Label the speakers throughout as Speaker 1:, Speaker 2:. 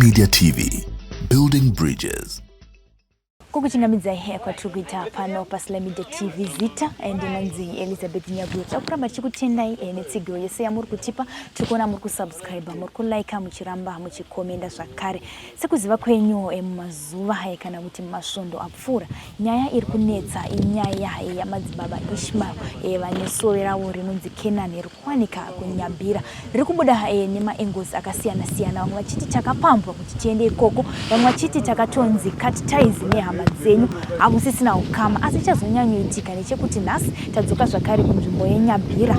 Speaker 1: SlyMedia TV, building bridges.
Speaker 2: Kukuchingamidza kwa tukuita pano pa SlyMedia TV zita nanzi Elizabeth Nyaguta kuramba chikutendai netsigiro yese ya muri kutipa tikona muri kusubscribe muri kulike muchiramba muchikomenda zvakare sekuziva kwenyu mumazuva kana kuti masvondo apfura nyaya iri kunetsa inyaya ya madzibaba Ishmael vanesoro ravo rinonzi Canaan iri kuwanika kunyambira riri kubuda nemaangles akasiyana siyana vamwe vachiti takapambwa kuti tiende ikoko vamwe vachiti takatonzi cut ties nehama dzenyu amusisina ukama asi chazonyanyoitika nechekuti nhasi tadzoka zvakare kunzvimbo yenyambira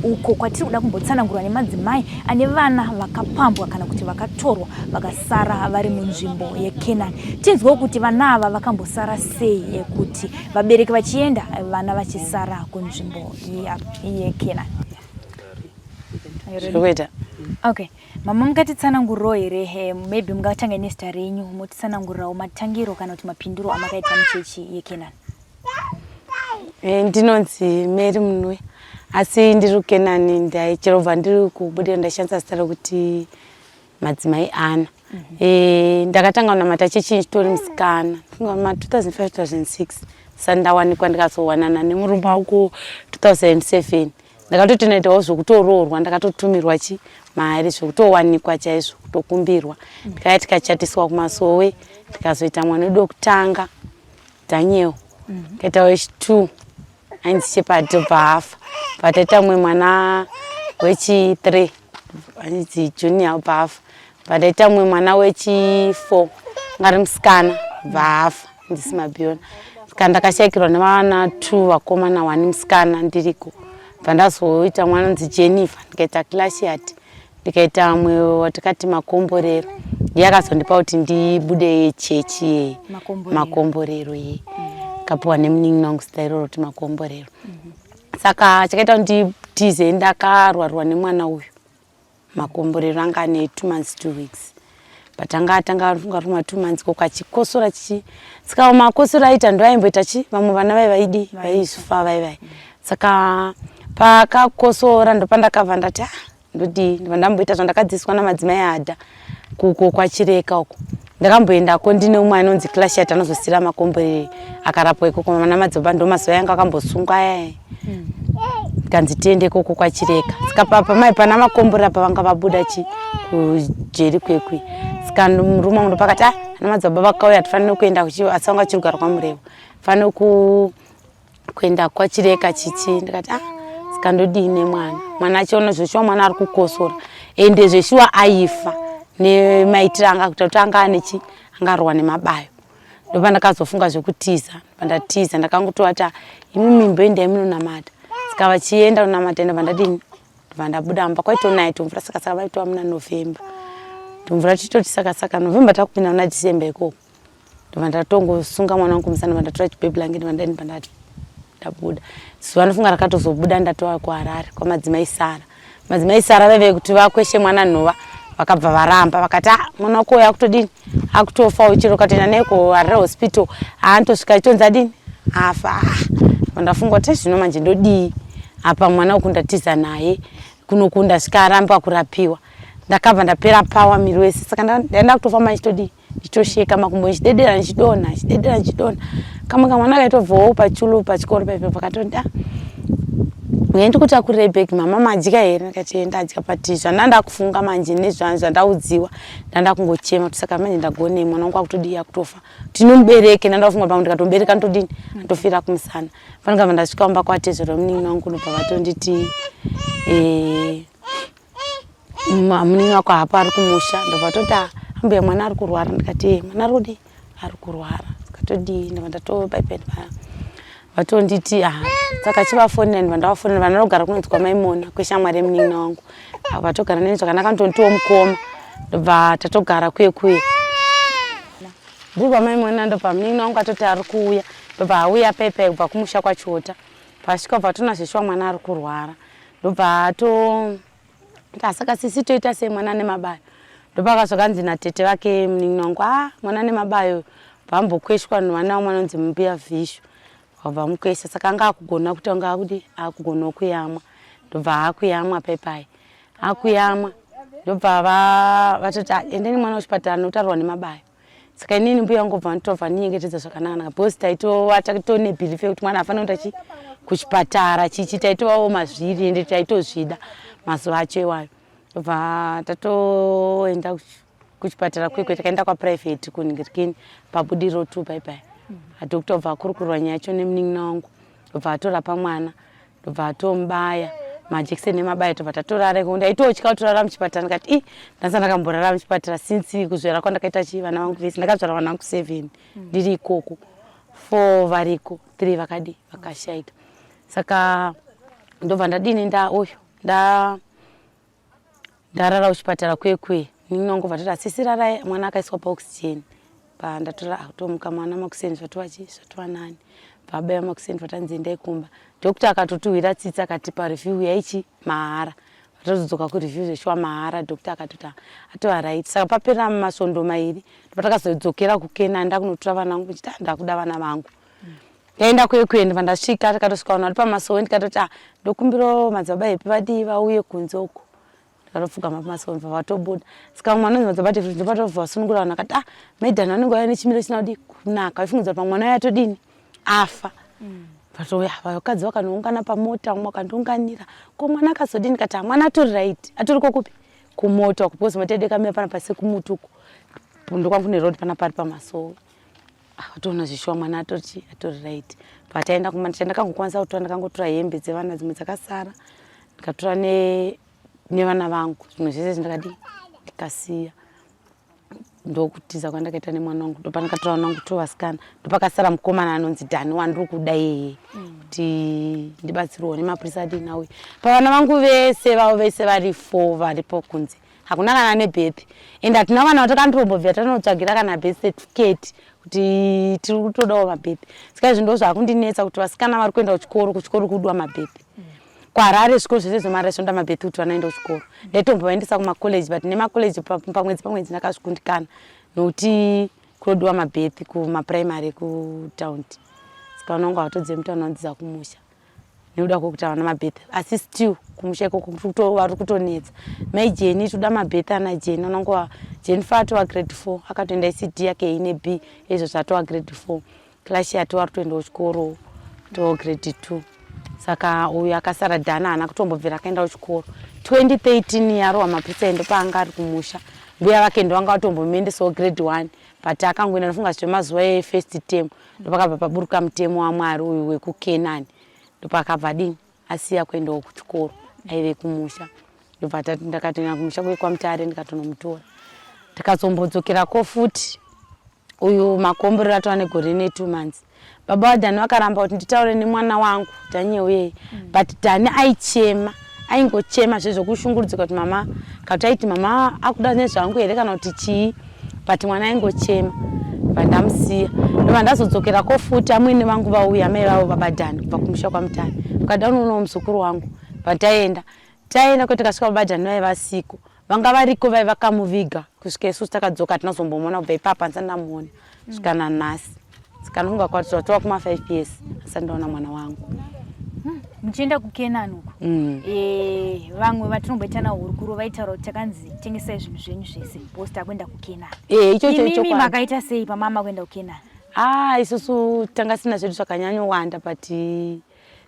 Speaker 2: uko kwatiri kuda kumbotsanangurwa nemadzimai ane vana vakapambwa kana kuti vakatorwa vakasara vari munzvimbo yeCanaan. Tinzwa kuti vana ava vakambosara sei kuti vabereki vachienda vana vachisara kunzvimbo yeCanaan. Okay. Mama mukatitsananguriro here maybe mungatanga nezita renyu mutitsanangurirawo matangiro kana kuti mapinduro amakaita muchechi yeCanaan.
Speaker 3: Ndinonzi Mary Munwe asi ndiri kuCanaan ndaicherobva ndiri kubudira ndashandisa zita rokuti madzimai ana. Ndakatanga kunamata chechi chitori musikana ma 2005-2006 sandawanikwa ndikazowanana nemurume wako 2007 ndakatoti naitawo zvokutoroorwa ndakatotumirwa mari zvokutowanikwa chaizvo kutokumbirwa ndikaya tikachatiswa kumasowe ndikazoita mwana wedu wekutanga Daniel kaita wechi2 ainzi Shepherd bhafa pataita mumwe mwana wechi3 ainzi Junior bhafa pataita mumwe mwana wechi4 ngari musikana bhafa ndisi Mabiona saka ndakashayikirwa nevana 2 vakomana 1 musikana ndiriko pandazoita mwana unzi Jennifer ndikaita Classiat ndikaita mwe watakati Makomborero yakazondipa kuti ndibude chechi Makomborero ye kapuwa nemuningi wangu stairo kuti Makomborero saka chakaita kuti tize ndakarwarwa nemwana uyu Makomborero anga ane 2 months 2 weeks patanga funga ruma 2 months kokachikosora saka makosora aita ndo aimboita vamwe vana vaidi vaizofa vai saka pakakosora ndopandakabva ndati ndodi ndamboita zvandakadziswa namadzimai adha kuko kwachireka uko ndakamboendako ndine umwe anonzi Classiat anozosira Makomborero akarapwa ikoko mama madzibaba ndo mazuva yanga akambosungwa kanzi tiende koko kwachireka saka pamai pana Makomborero pavanga vabuda kujeri kwekwi saka murume ndo pakati ana madzibaba vakauya tifanire kuenda asanga chirugara kwamureva fanire kuenda kwachireka ndikati saka ndodine mwana achiona zveshuwa mwana ari kukosora ende zveshuwa aifa nemaitiro anga kuti anga ane angarwa nemabayo ndopa ndakazofunga zvekutiza pandatiza ndakangototi imi mimbo endai munonamata saka vachienda kunamata ndobva ndadini ndobva ndabuda amba kwaito night mvura saka vaitwa muna November mvura chitoti saka November takupinda muna December ikoko ndobva ndatongosunga mwana wangu musana ndobva ndatora chibaby langu ndobva ndadini ndabuda zuva nofunga rakatozobuda ndatowa kuHarare kwamadzimai Sara madzimai Sara vaive kuti vakweshe mwana nhova vakabva varamba vakati mwana wako yakutodini akutofa uchiro katoenda neko Harare hospital antosvika itonzi adini afa ndafunga kuti zvino manje ndodii apa mwana ukundatiza naye kunokunda svika aramba kurapiwa ndakabva ndapera pawa miri wese saka ndaenda kutofa manje ndodii ndichosheka makumbo nchidedera nchidona kamwe kamwana kaitobvawo pachulo pachikoro paipo pakatonda uyendi kutakurira bhegi mama majika here ndikati ndadya patizva ndandakufunga manje nezvandaudziwa ndanda kungochema saka manje ndagone mwana wangu akutodii akutofa tinomubereke ndandafunga pamwe ndikatomubereka ndodini ndofira kumusana panikabva ndasvika mumba kwatezero muningi wangu ndobva vatonditi muningi wako hapa ari kumusha ndobva toti ambuya mwana ari kurwara ndikati mwana rudi ari kurwara skatodii ndobva ndatobaipa vatonditi saka chivafonera ndobva ndavafonera vana vanogara kunonzi kwaMaimona kweshamwari yemuningi wangu vatogara neni zvakanaka ndontiwo mukoma ndobva tatogara kuye ndiri kwaMaimona ndobva muningi wangu atoti ari kuuya ndobva auya paipai kubva kumusha kwachota pasvika bva tona zveshuwa mwana ari kurwara ndobva saka sisi toita sei mwana nemabayo ndopakazvakanzi natete vake muningi wangu mwana nemabayo vambokweshwa nemwana wamwana unzi Mbuya Vishu wabva mukwesha saka anga akugona kuti anga akugona kuyamwa ndobva akuyamwa paipai akuyamwa ndobva vatoti endeni mwana kuchipatara notarwa nemabayo. Saka inini mbuya wangu bva nditobva ndinyengetedza zvakanaka because taitone belief yekuti mwana afanira kuenda kuchipatara chichi taitovawo mazviri ende taitozvida mazuva acho iwayo. Ndobva tatoenda kuchipatara kwekwe takaenda kwaprivate kuningirikeni pabudiro 2 bye. Adhokta obva akurukurwa nyaya yacho nemunin'ina wangu. Ndobva atorapa mwana. Ndobva atomubaya majekiseni nemabayo. Ndobva tatorara ndaitotya kutorara muchipatara ndikati ndasa ndakamborara muchipatara since kuzvera kwandakaita vana vangu vese. Ndakazvara vana vangu 7 ndiri ikoko. 4 variko 3 vakashaika. Saka ndobva ndadini ndarara kuchipatara kwekwe. Ninongo vatira sisirarai mwana akaiswa paoxygen. Ndatora atomuka mwana makuseni zvatuva nani. Baba makuseni vatanzi ndaikumba. Dokta akatotuhwira tsitsi akatipa review yaichi mahara. Vatodzoka kureview zveshwa mahara. Dokta akatota atova right. Saka papera masondo mairi patakazodzokera kuKenani ndakunotora vana vangu kuti ndakuda vana vangu. Ndaenda kwekwe ndasvika takatosvika vanhu vari pamasowe ndikatoti ndokumbira madzibaba epi vadi vauye kunze uko. Ndakapfugama pamasowe vatobuda. Saka mwana madzibaba epi ndopatobva vasunungura vanhu akati maidhani vanenge vauya nechimiro chisina kudi kunaka. Vaifungidza kuti mwana uya atodini afa. Patouya vakadzi vakanoungana pamota umwe akandiunganira. Ko mwana akazodini kati mwana atori right. Atori kokupi kumota kupozi mota yedu yakamira pana pasi kumutuku. Ndokwangu neroad pana pari pamasowe. Atoona zvishwa mwana atori right. Pataenda kumanda ndakangokwanisa kutora ndakangotora hembe dzevana dzimwe dzakasara. Ndikatora nevana vangu. Zvimwe zvese ndikasiya. Ndokutiza kwandakaita nemwana wangu. Ndopa ndakatora vana vangu 2 vasikana. Ndopakasara mukomana anonzi Dhani wandiri kuda yeye. Kuti ndibatsirwe nemapurisa adini auye. Pavana vangu vese vari 4 varipo kunze. Hakuna kana nebhepi. Ende hatina vana vatakandirombobvira tanotsvagira kana birth certificate kuti tiri kutodawo mabhepi. Saka izvi ndo zvakundinetsa kuti vasikana vari kuenda kuchikoro kudwa mabhepi. KwaHarare zvikoro zvese zvemari zvinoda mabhepi kuti vanaenda kuchikoro. Ndaitombovaendesa kumakoleji but nemakoleji pamwedzi ndakazvikundikana nokuti kunodiwa mabhepi kumapuraimari kutaundi. Saka vanonga vatodze mutano vandziza kumusha. Nekuda kwokuti havana mabhepi. Asi still kumusha ikoko vari kutonetsa. Mai Jeni toda mabhepi ana Jeni vanonga Jeni Fato wa grade 4 akatoenda ECD yake ine B izvo zvatova grade 4. Class yato vari kutoenda kuchikoro to grade 2. Saka uyu akasara Dhana haana kutombobvira akaenda kuchikoro. 2013 yarohwa mapurisa endo paanga ari kumusha. Mbuya vake ndo vanga vatombomuendesawo grade 1 but akangoenda nofunga zvemazuva efirst term. Ndopakabva paburuka mutemo waMwari uyu wekuKenani. Ndopakabva dini asiya kuendawo kuchikoro aive kumusha. Ndobva ndakatoenda kumusha kweKwaMutare ndikatonomutora. Ndakazombodzokera futi uyu makomborero atova negore ne2 months. Baba waDhani vakaramba kuti nditaure nemwana wangu Dhani but Dhani aichema. Aingochema zvezvokushungurudzika kuti mama kuti aiti mama akuda nezvangu here kana kuti chii but mwana aingochema. Ndamusiya. Ndobva ndazodzokera futi amwene vangu vauya mai vavo baba Dhani kubva kumusha kwaMutare. Ukada unoona muzukuru wangu. Taenda kuti tikasvika baba Dhani vaiva siko. Vanga variko vakamuviga kusvika isusu takadzoka tinazombomona kubva ipapo handisati ndamuona kusvika nanhasi. Saka ndinofunga kuti zvatova kuma 5 years asati ndaona mwana wangu.
Speaker 2: Muchienda kuKenani uko. Vamwe vatinobeta nawo hurukuru vaitaura kuti takanzi tengesai zvinhu zvenyu zvese posta kwenda kuKenani. Imimi makaita sei pamama kwenda kuKenani?
Speaker 3: Isusu tanga sina zvedu zvakanyanyowanda but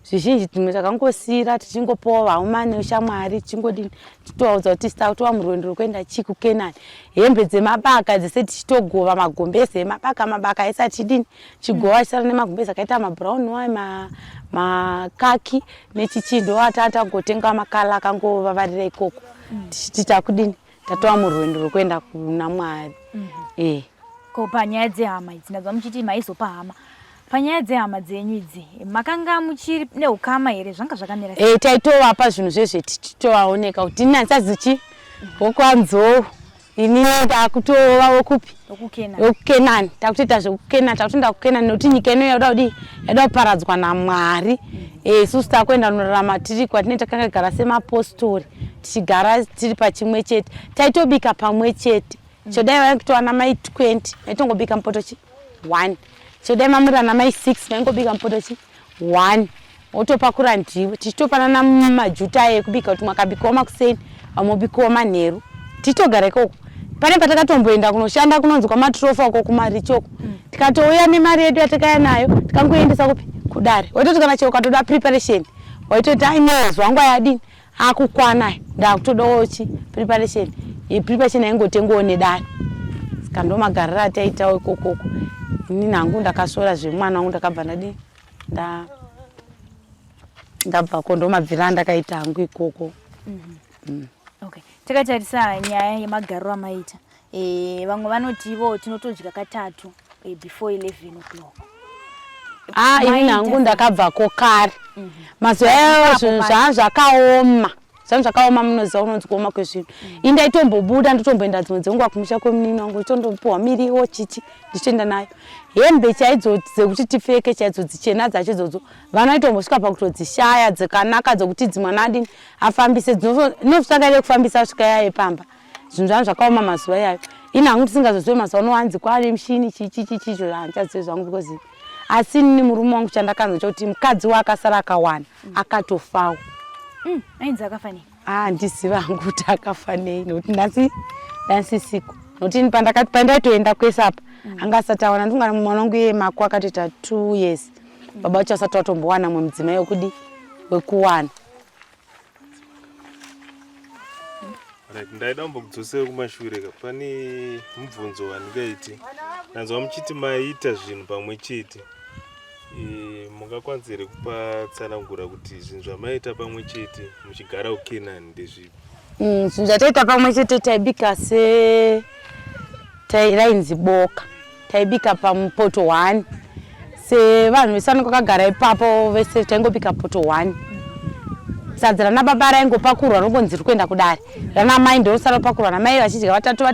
Speaker 3: zvizhinji tumwe takangosira tichingopawo vaumani ushamwari tichingodini titoudza kuti tava murwendo rwekuenda kuKenani. Hembe dzemabaka dzese tichitogova magombezi emabaka aisati dini chigova chisara nemagombezi akaita mabrown wine makaki nechichindo atangotenga makala akangovavarira ikoko. Tichiti takudini tatova murwendo rwekuenda kuna Mwari.
Speaker 2: Ko panyaya dzehama idzi ndabva muchiti maizopa hama. Panyaya dzehama dzenyu idzi makanga muchiri neukama here zvanga zvakamira sei?
Speaker 3: Taitovapa zvinhu zvezve tichitovaoneka kuti ini handisazichi wokwanzou ini ndakutova wokupi wokuKenani takutoita zvekuKenani takutoenda kuKenani nokuti nyika ino yada kuparadzwa naMwari. Isusu takuenda kunorarama tiri kwatinenge takagara semapostori tichigara tiri pachimwe chete taitobika pamwe chete. Chodai vaikutowana mai 20 vaitongobika mupoto 1. Chodai mamurana mai 6 vaingobika mupoto 1. Otopakura ndiwo tichitopanana mumajuta ekubika kuti mwakabikawo makuseni vamwe obikawo manheru titogara ikoko pane patakatomboenda kunoshanda kunonzi kwamatrofa uko kumarichoko tikatouya nemari yedu yatakaya nayo tikangoendesa kupi kudare waitoti kana chero ukatoda preparation waitoti ainezwa wangu ayadini akukwana ndakutodawo preparation preparation aingotengowo nedare saka ndomagariro ataitawo ikokoko inini hangu ndakasora zvemwana wangu ndakabva ndadini ndabva kondomabvira ndakaita hangu ikoko.
Speaker 2: Okay. Takatarisa nyaya yemagariro amaita. Vamwe vanotivo tinotodya katatu before 11 o'clock.
Speaker 3: Inini hangu ndakabvako kare. Mazuva ayo zvakaoma. Zvakaoma munoziva unonzi kuoma kwezvinhu. Indaitombobuda ndotomboenda dzimwe dzenguva kumusha kwemunini wangu tondopuwa miriwo chichi ndichoenda nayo. Hembe chaidzo dzekuti tipfeke chaidzo dzichena dzacho idzodzo vanoitombosvika pakutodzishaya dzakanaka dzokuti dzimwana adini afambise dzinofanira kufambisa svika yaye pamba. Zvinhu zvangu zvakaoma mazuva iyayo. Ini hangu tisingazozive mazuva anowanzi kwane mushini chichi zvanchazive zvangu because asi nini murume wangu chandakanzwa chokuti mukadzi wakasara akawana akatofawo.
Speaker 2: Ainzi akafanei?
Speaker 3: Ndiziva hangu kuti akafanei nokuti ndansi siku. Nokuti pandaitoenda kwese apa angasatawana ndingana mwana wangu yemako akatoita 2 years. Baba vacho asati watombowana mwe mudzimai wekudi wekuwana.
Speaker 4: Ndaida kumbokudzosera kumashure pane mubvunzo wandingaiti. Nanzwa muchiti maita zvinhu pamwe chete. Mungakwanisa kupa tsanangura kuti zvinhu zvamaita pamwe chete muchigara kuCannan ndezvipi?
Speaker 3: Zvinhu zvataita pamwe chete taibika rainzi boka. Taibika pamupoto 1. Sevanhu vesana kwakagara ipapo vese taingobika poto 1. Sadza rana baba raingopakurwa rongonzi kuenda kudare. Rana mai ndorosara pakurwa na mai vachidya vatatu.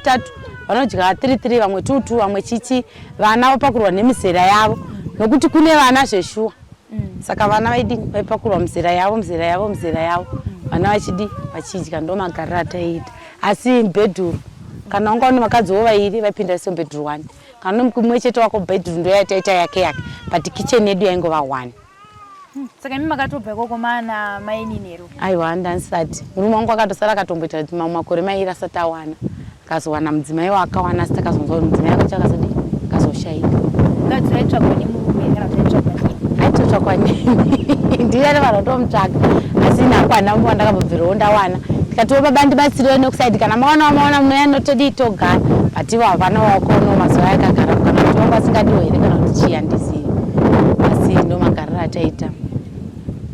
Speaker 3: Vanodya 3 vamwe 2 vamwe chichi. Vana vapakurwa nemizera yavo. Nokuti kune vana zveshuwa. Saka vana vaipakurwa mizera yavo. Vana vachidya ndomagariro ataita. Asi bedroom kana wanga une vakadzi vaviri vaipinda iso bedroom 1. Kana mumwe chete wako bedroom ndo yataita yake but kitchen yedu yaingova 1.
Speaker 2: Saka mimi makatobva koko mana maini nero.
Speaker 3: Aiwa ndansati. Murume wangu akatosara akatomboita kuti makore mairi asati awana. Akazowana mudzimai wakawana asati akazonzwa kuti mudzimai wake akazoshaika.
Speaker 2: Ngadzira itsvagwa nemurume kana kuti itsvagwa nini?
Speaker 3: Aitotsvagwa nini? Ndiye vanotomutsvaga. Asi nakwana mbo ndakabvirawo ndawana. Tikati baba ndibatsiriwe nokusaidi kana maona mweya notodi togara. Bati vana wako no mazuva akagara kana kuti wangu asingadiwo here kana kuti chiya ndizive. Asi ndomagariro ataita.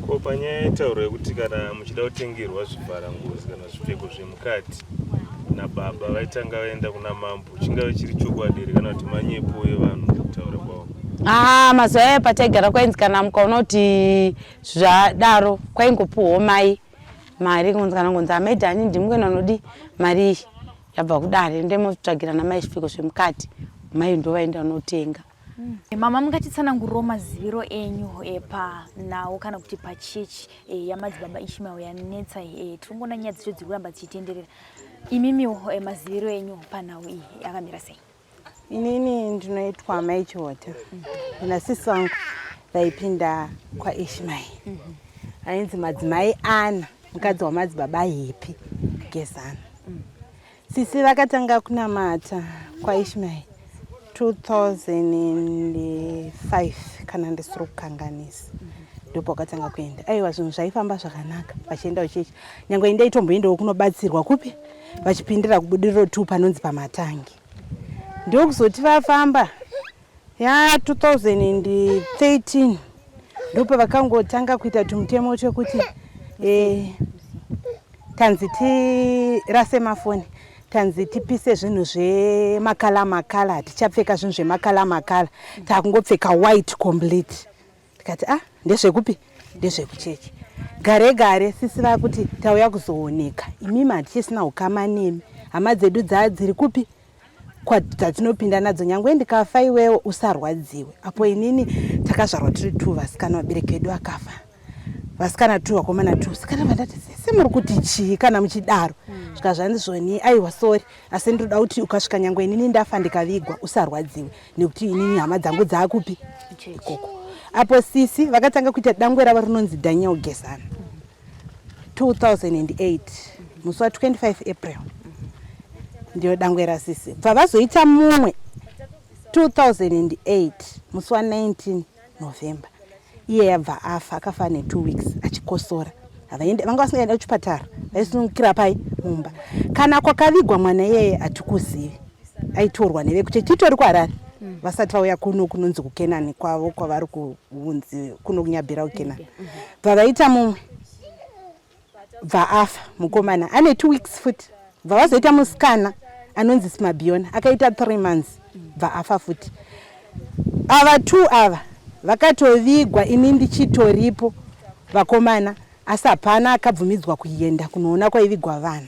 Speaker 4: Ko panyaya yetauro yekuti kana muchida kutengerwa zvivhara ngozi kana zvipfeko zvemukati nababa vaitanga vaenda kuna mambo chingave chiri chokwadi here kana kuti manyepo yevanhu kutaura kwavo?
Speaker 3: Mazuva ayo pataigara kwainzi kana mukaona kuti zvadaro kwaingopuwawo mari kunzi amai dhani ndimukena nodi mari yabva kudare ndemotsvagirana mai zvipfeko zvemukati mai ndovaenda notenga.
Speaker 2: Mama mungatitsanangurirawo maziviro enyu nawo kana kuti pachechi yamadzibaba Ishmael yanetsa tirongoona nyaya dzacho dziri kuramba dzichitenderera. Imimiwo maziviro enyu panhau iyi akamira sei?
Speaker 5: Inini ndinoitwa mai Chota. Nasisi wangu vaipinda kwaIshmael. Ainzi madzimai ana mukadzi wamadzibaba Happy Gezana. Sisi vakatanga kunamata kwaIshmael 2005 kana ndisiri kukanganisa. Ndipo vakatanga kuenda. Aiwa zvinhu zvaifamba zvakanaka vachienda uchechi. Nyangwe indaitomboendawo kunobatsirwa kupi vachipindira kubudiriro 2 panonzi pamatangi. Ndokuzoti vafamba 2013 ndipo vakangotanga kuita tumutemo chekuti tanziti rasemafoni tanziti pise zvinhu zvemakala hatichapfeka zvinhu zvemakala takungopfeka white complete. Tikati ndezvekupi ndezvekuchechi. Gare sisi vakuti tauya kuzooneka imimi hatichisina ukama nemi hama dzedu dzadziri kupi kwatinopinda nadzo nyangwe ndikafa iwewo usarwadziwe. Apo inini takazvarwa tiri 2 vasikana vabereki vedu akafa. Vasikana 2 vakomana 2. Sikana vandati sisi muri kuti chii kana muchidaro. Svika zvanizvoni aiwa sorry asi ndoda kuti ukasvika nyangwe inini ndafa ndikavigwa usarwadziwe nekuti inini hama dzangu dzakupi ikoko. Apo sisi vakatanga kuita dangwe rava rinonzi Daniel Gezana 2008 musi wa 25 April ndio dangwe rasisi bva vazoita mumwe 2008 musi wa 19 November iye yabva afa akafa ne2 weeks achikosora vanga vasingaenda kuchipatara vaisunungukira pai mumba kana kwakavigwa mwana iyeye hatikuzivi aitorwa nevekuti titori kuHarare vasati vauya kuno kunonzi kuCannan kwavo kwavari kuunzi kuno kunyabhira kuCannan bva vaita mumwe bva afa mukomana ane 2 weeks futi bva vazoita musikana anonzi Zimbabwean akaita 3 months bva afa futi ava 2 ava vakatovigwa ini ndichitoripo vakomana asi hapana akabvumidzwa kuenda kunoona kwaivigwa vana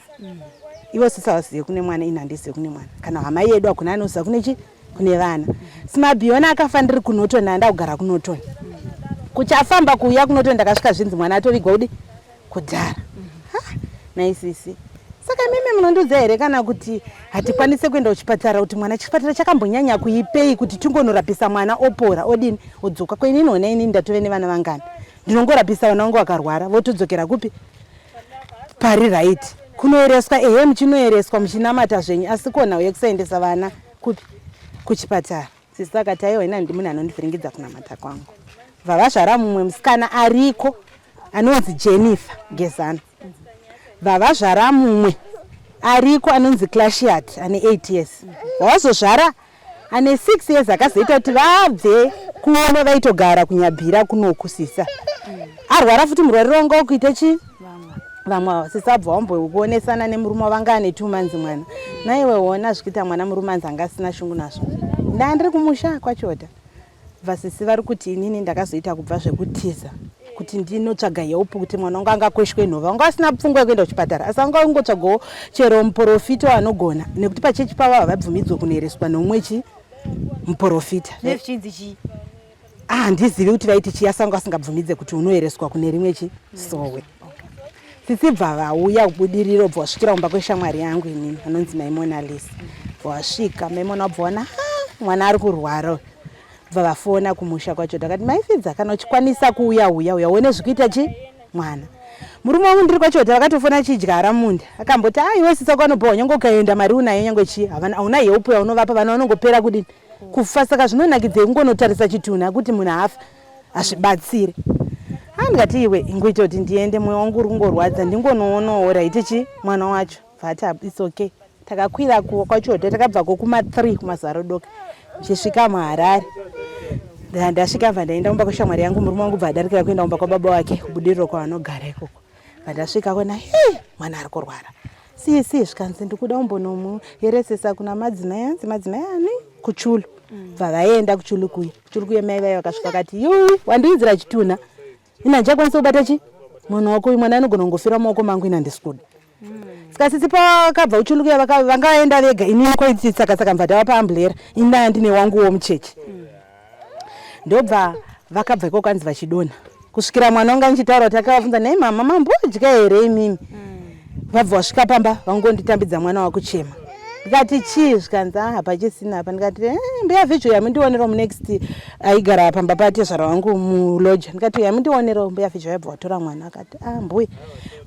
Speaker 5: ivo sisavazive kune mwana ini handisive kune mwana kana hama yedu hakuna anoziva kunechi kune vana Zimbabwean akafa ndiri kunotoni handa kugara kunotoni kuchafamba kuuya kunotoni ndakasvika zvinzi mwana atovigwa kudi kudhara naisisi saka mimi munondiudza here kana kuti hatikwanise kuenda kuchipatara kuti mwana chipatara chakambonyanya kuipei kuti tingonorapisa mwana opora odini odzoka kwenini ona ini ndatove nevana vangani ndinongorapisa vana vangu vakarwara votodzokera kupi pari right kunoereswa muchinoereswa muchinamata zvenyu asi kona uye kusaendesa vana kupi kuchipatara sisi vakati aiwa ina ndi munhu anondivhiringidza kunamata kwangu vavazvara mumwe musikana ariko anonzi Jennifer Gezana vavazvara mumwe ariko anonzi Clashiat ane 8 years vavazozvara ane 6 years akazoita kuti vabve kuona vaitogara kunyabhira kunokusisa arwara futi murwere rongo kuita chi vamwe sisabva wambokuonesana nemurume wavanga ane 2 months mwana naiwe wona zvikita mwana murume anzi anga asina shungu nazvo ndandiri kumusha kwachota vasisi vari kuti inini ndakazoita kubva zvekutiza kuti ndinotsvaga yeupu kuti mwana wangu angakweshwe nhova wanga asina pfungwa yekuenda kuchipatara asi anga ungotsvagawo chero muprofita wanogona nekuti pachechi pavo havabvumidzwe kunoereswa nomwe muprofita handizivi kuti vaiti chiyasa wanga asingabvumidze kuti unoereswa kune rimwe sowe sisibva vauya kubudiriro bva wasvikira kumba kweshamwari yangu inini anonzi Maimonalisa wasvika Maimona wabvaona mwana ari kurwara bva vafona kumusha kwacho takati maifidza kana uchikwanisa kuuya uone zvikuita mwana murume wangu ndiri kwacho vakatofona chidyara munda akamboti iwe sisa kwanobva nyange ukaenda mari unayo nyange hauna yeupu yaunovapa vana vanongopera kudini kufa saka zvinonakidze kungonotarisa chitunha kuti munhu afa azvibatsire ndikati iwe ingoita kuti ndiende mwoyo wangu uri kungorwadza ndingonoonawo raiti mwana wacho vati it's okay takakwira kwacho takabva kokuma 3 kumazaro doka chisvika muHarare ndasvika bva ndaenda kumba kweshamwari yangu murume wangu bva adarikira kuenda kumba kwababa wake kubudiriro kwavanogara ikoko bva ndasvika kona mwana ari kurwara sisi zvikanzi ndikuda kumbonomuyeresesa kuna madzimai ani kuchulu bva vaenda kuchulu kuye mai vai vakasvika vakati wandiinzira chitunha ina ndichakwanisa kubata mwana wako uyu mwana anogona kungofira maoko mangu ina ndisikuda saka sisi pakabva uchulu kuya vangaenda vega inini kwaitsaka mva ndava paamburera ina ndine wanguwo muchechi ndobva vakabva ikoko kanzi vachidonha kusvikira mwana wanga nchitaura kuti akavafunza nei mama mambodya here imimi vabva vasvika pamba vangonditambidza mwana wakuchema ndikati chii zvikanzi hapachisina apa ndikati mbeya vhijho yamundionerawo munext aigara pamba patezvara wangu muloja ndikati yamundionerawo mbeya vhijho yabva watora mwana akati mbuya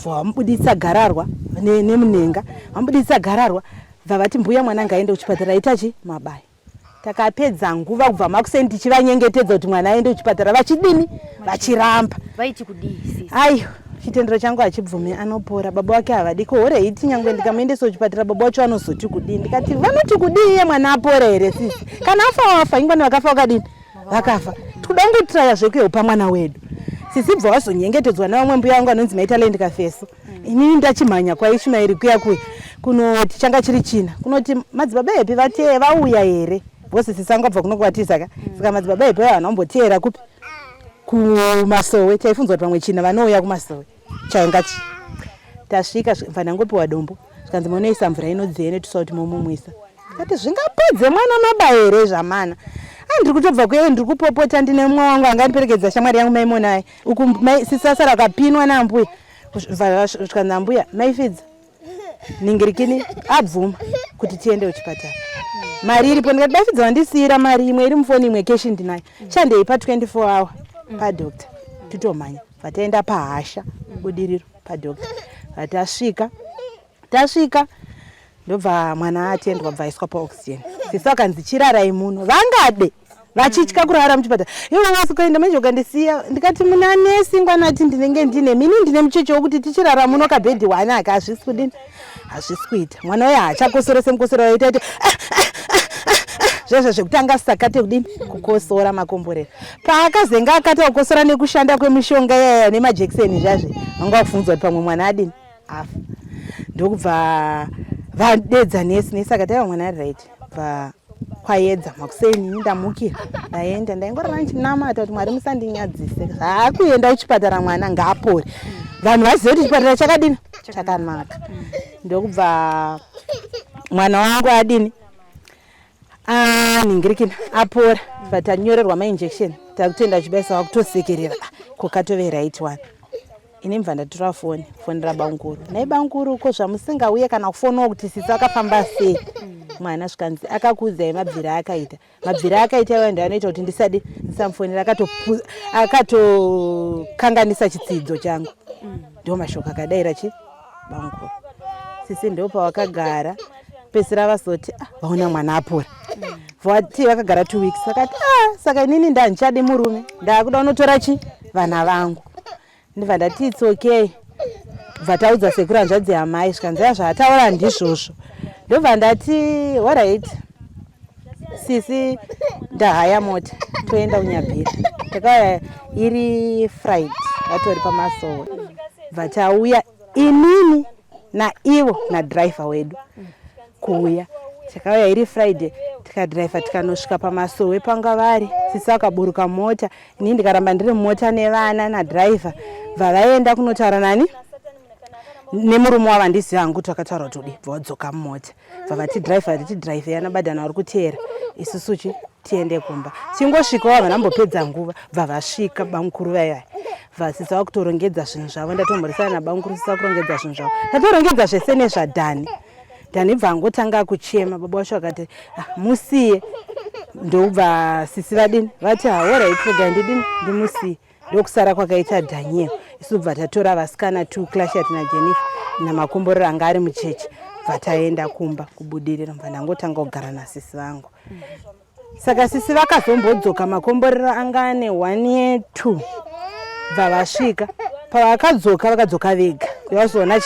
Speaker 5: bva wamubudisa gararwa nemunhenga wamubudisa gararwa bva vati mbuya mwana ngaende kuchipatara aita mabaya takapedza nguva kubva makuseni tichivanyengetedza kuti mwana aende kuchipatara vachidini vachiramba
Speaker 2: vaiti kudii
Speaker 5: aiyo chitendero changu hachibvumi anopora baba wake havadiko horeiti nyangwe ndikamuendesa kuchipatara baba wacho anozoti kudii ndikati vanoti kudii iye mwana apora here sisi kana afa wafa ingwani vakafa vakadini vakafa tikuda kungotiraya zvekuyopa mwana wedu sisi bva wazonyengetedzwa nevamwe mbuya wangu anonzi Maitalend Kafeso inini ndachimhanya kwaIshmael kuya kunoti changa chiri china kunoti madzibaba epi vateye vauya here bhosi sisanga bva kunokwatisa saka madzibaba epi vanomboteera kupi kumasowe taifunzwa pamwe china vanouya kumasowe chainga tasvika vanangopiwa dombo zvikanzi munoisa mvura inodzene tusa kuti momumwisa kati zvingapedze mwana mabaya here zvamana ndiri kutobva kuyeyo ndiri kupopota ndine mumwe wangu angandiperekedza shamwari yangu Maimona uku sisasa rakapinwa nambuya zvikanzi ambuya maifidza ningirikini abvuma kuti tiende kuchipatara mari iripo ndikati maifidza wandisiyira mari imwe iri mufoni imwe keshi ndinayo chandeipa 24 hour padokta titomhanya vataenda pahasha budiriro padokta vatasvika ndobva mwana atendwa bva iswa paoxygen. Sisi akanzi chirarai muno vangade vachitya kurara muchipatara. Iwe wasikaenda manje ukandisiya ndikati muna nesi ngwana ati ndinenge ndine mini ndine mucheche wokuti tichirara muno kabhedhi wana akazvisudini hazvisikuita. Mwana uya hachakosora semukosora waita ati zvazvo zvekutanga sakate kudini kukosora makomborera. Paakazenga akata kukosora nekushanda kwemishonga yaya nemajekiseni zvazvo vanga kufunzwa kuti pamwe mwana adini afa. Ndokubva vadedza nesi akati aiwa mwana ari right bva kwaedza makuseni ndamukira ndaenda ndaingorara ndichinamata kuti Mwari musandinyadzise zvakuenda kuchipatara mwana ngaapore vanhu vazive kuti chipatara chakadini chakanaka. Ndokubva mwana wangu adini ningirikina apora vatanyorerwa mainjection takutenda chibaisa wakutosekerera kukatovera right one. Ini mva ndatora foni rabanguru naibanguru uko zvamusingauye kana kufonawo kuti sisi akafamba sei. Mwana svikanzi akakudzai mabviri akaita iwa ndio anoita kuti ndisamufonera akatokanganisa chitsidzo changu. Ndio mashoko akadaira banguru. Sisi ndio pawakagara pesira vasoti vaona mwana apora. Vati vakagara 2 weeks sakati saka inini ndandichade murume ndakuda unotora vana vangu. Ndibva ndati it's okay. Vataudza sekuru hanzvadzi yamai svikanzi zvaataura ndizvozvo. Ndobva ndati alright sisi ndahaya mota toenda kunyabhira. Takauya iri Friday vatori pamasowe. Vatauya inini naivo nadriver wedu kuuya. Takauya iri Friday tikadriver tikanosvika pamasowe panga vari. Sisi akaburuka mota ini ndikaramba ndiri mota nevana nadriver. Vavaenda kunotaura nani nemurume wavandiziva hangu takataura kuti vadzoka mumota. Vavati driver yanabadhana vari kuteera isusu tiende kumba. Chingosvikawo vanambopedza nguva vavasvika bamukuru vaya vasisa vakutorongedza zvinhu zvavo. Ndatomhoresana nabamukuru sisa kurongedza zvinhu zvavo ndatorongedza zvese nezvadhani. Dhani bva angotanga kuchema baba wacho akati musiye. Ndobva sisi vadini vati alright rega ndimusiye. Ndokusara kwakaita Daniel. Isu bva tatora vasikana 2 Clashati naJennifer namakomborero anga ari mucheche. Vataenda kumba kubudirira mva ndangotanga kugara nasisi vangu. Saka sisi vakazombodzoka makomborero anga ane 1 year 2. Bva vasvika vakadzoka vega kuyazoona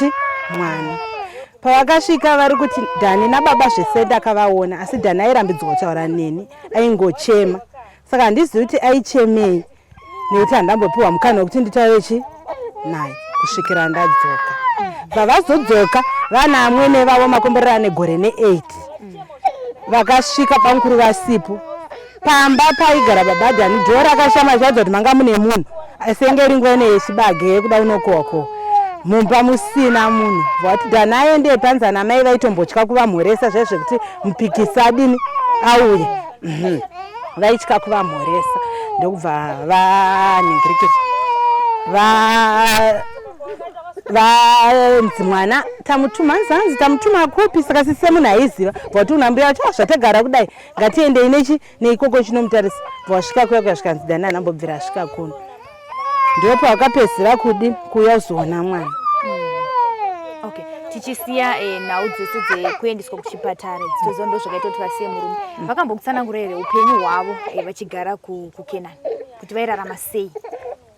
Speaker 5: mwana. Pavakasvika vari kuti Dhani nababa zvese ndakavaona asi Dhani airambidzwa kutaura neni aingochema. Saka handizivi kuti aichemei nekuti handambopiwa mukana wekuti nditaure naye kusvikira ndadzoka. Vavazodzoka vana amwene vavo makomborero ane gore ne8 vakasvika bamukuru vasipo. Pamba paigara baba Dhani dhoo rakashama zvadza kuti manga mune munhu asenge ringuva ine yechibage yekuda unokohwa mumba musina munhu. Vati Dhani aende panzana mai vaitombotya kuvamhoresa zvezvekuti mupikisi adini auye. Vaitya kuvamhoresa. Ndokubva vaningirikira vanzi mwana tamutuma nzanzi tamutuma kopi. Saka sisi munhu aiziva vati unambira kuti zvatagara kudai ngatiendei neikoko chinomutarisa. Vasvika kuya kuyasvikanzi Dhani anambobvira asvika kuno. Ndipo pavakapedzisira kuuya kuzoona mwana.
Speaker 2: Okay, tichisiya nhau dzese dzekuendeswa kuchipatara dzitozo ndo zvakaita kuti vasiye murume. Vakambokutsanangura here upenyu hwavo vachigara kuCannan kuti vairarama sei?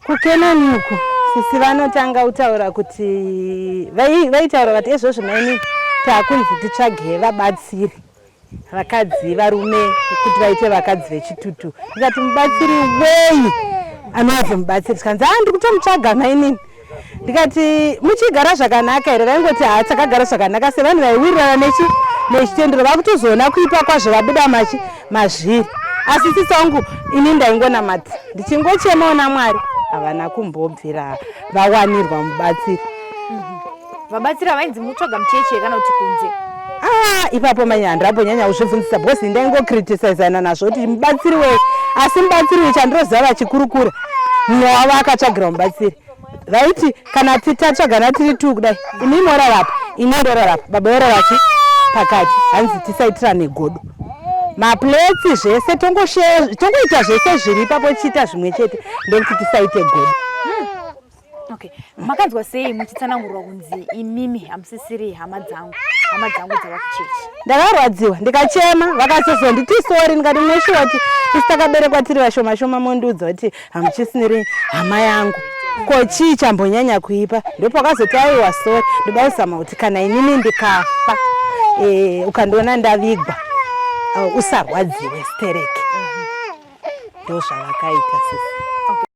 Speaker 5: kuCannan uku sisi vanotanga kutaura kuti vaitaura vati izvozvo maini takunzi titsvage vabatsiri vakadzi varume kuti vaite vakadzi vechitutu. Ndikati mubatsiri wei anobva mubatsiri? Tikanzi ndiri kutomutsvaga maini. Ndikati muchigara zvakanaka here? Vaingoti takagara zvakanaka sevanhu vaiwirirana nechitendero vakutozoona kuipa kwazvo vabuda mazviri. Asi sisi wangu ini ndaingonamata ndichingochemaona Mwari havana kumbobvira vawanirwa mubatsiri.
Speaker 2: Vabatsiri vainzi mutsvaga mucheche kana kuti kunze?
Speaker 5: Ipapo manyandirapo nyanya kuzvibvunzisa bhosi ndaingokritisizana nazvo kuti mubatsiri wei. Asi mubatsiri wei chandiroziva chikurukura mumwe wavo akatsvagira mubatsiri. Vaiti kana tatsvagana tiri 2 kudai ini morarapa ini ndorarapa baba yorarapa pakati hanzi tisaitirane godo. Mapleti zvese tongoita zvese zviri ipapo chiita zvimwe chete ndokuti tisaite godo.
Speaker 2: Okay, makanzwa sei muchitsanangurwa kunzi imimi hamusisiri hama dzangu? hama dzangu dzavakuchechi.
Speaker 5: Ndakarwadziwa ndikachema vakazozonditi sorry ndikati muneshuwa kuti isi takaberekwa tiri vashoma shoma mondiudza kuti hamuchisiniri hama yangu. Ko chii chambonyanya kuipa? Ndipo akazoti aiwa sorry ndibazama kuti kana inini ndikafa ukandiona ndavigwa usarwadziwe stereke. Ndozvavakaita sisi.